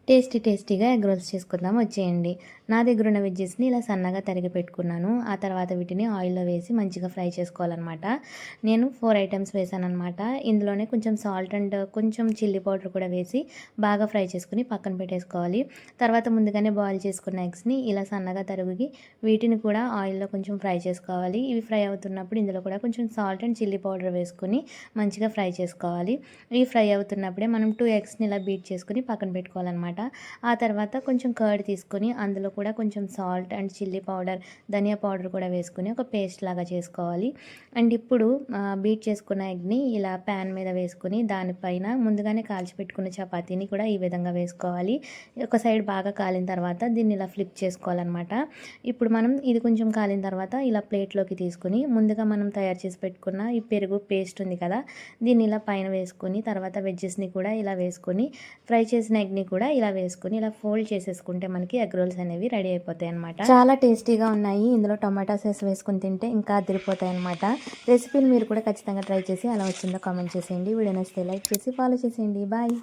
టేస్టీగా egg rolls చేసుకుందాం వచ్చేయండి. నా దగ్గర ఉన్న వెజ్జెస్ని ఇలా సన్నగా తరిగి పెట్టుకున్నాను. ఆ తర్వాత వీటిని ఆయిల్లో వేసి మంచిగా ఫ్రై చేసుకోవాలన్నమాట. నేను 4 ఐటమ్స్ వేసానన్నమాట. ఇందులోనే కొంచెం సాల్ట్ అండ్ కొంచెం చిల్లీ పౌడర్ కూడా వేసి బాగా ఫ్రై చేసుకుని పక్కన పెట్టేసుకోవాలి. తర్వాత ముందుగానే బాయిల్ చేసుకున్న ఎగ్స్ని ఇలా సన్నగా తరిగి వీటిని కూడా ఆయిల్లో కొంచెం ఫ్రై చేసుకోవాలి. ఇవి ఫ్రై అవుతున్నప్పుడు ఇందులో కూడా కొంచెం సాల్ట్ అండ్ చిల్లీ పౌడర్ వేసుకొని మంచిగా ఫ్రై చేసుకోవాలి. ఇవి ఫ్రై అవుతున్నప్పుడే మనం 2 ఎగ్స్ని ఇలా బీట్ చేసుకుని పక్కన పెట్టుకోవాలన్నమాట. ఆ తర్వాత కొంచెం కర్డ్ తీసుకొని అందులో కూడా కొంచెం సాల్ట్ అండ్ చిల్లీ పౌడర్, ధనియా పౌడర్ కూడా వేసుకొని ఒక పేస్ట్ లాగా చేసుకోవాలి. అండ్ ఇప్పుడు బీట్ చేసుకున్న ఎగ్ని ఇలా ప్యాన్ మీద వేసుకొని దానిపైన ముందుగానే కాల్చి పెట్టుకున్న చపాతీని కూడా ఈ విధంగా వేసుకోవాలి. ఒక సైడ్ బాగా కాలిన తర్వాత దీన్ని ఇలా ఫ్లిప్ చేసుకోవాలన్నమాట. ఇప్పుడు మనం ఇది కొంచెం కాలిన తర్వాత ఇలా ప్లేట్లోకి తీసుకొని ముందుగా మనం తయారు చేసి పెట్టుకున్న ఈ పెరుగు పేస్ట్ ఉంది కదా, దీన్ని ఇలా పైన వేసుకొని తర్వాత వెజ్జెస్ని కూడా ఇలా వేసుకొని ఫ్రై చేసిన ఎగ్ని కూడా ఇలా వేసుకొని ఇలా ఫోల్డ్ చేసేసుకుంటే మనకి ఎగ్ రోల్స్ అనేవి రెడీ అయిపోతాయి అనమాట. చాలా టేస్టీగా ఉన్నాయి. ఇందులో టొమాటో సాస్ వేసుకుని తింటే ఇంకా అదిరిపోతాయి అనమాట. రెసిపీని మీరు కూడా ఖచ్చితంగా ట్రై చేసి ఎలా వచ్చిందో కామెంట్ చేసేయండి. వీడియో నచ్చితే లైక్ చేసి ఫాలో చేసేయండి. బాయ్.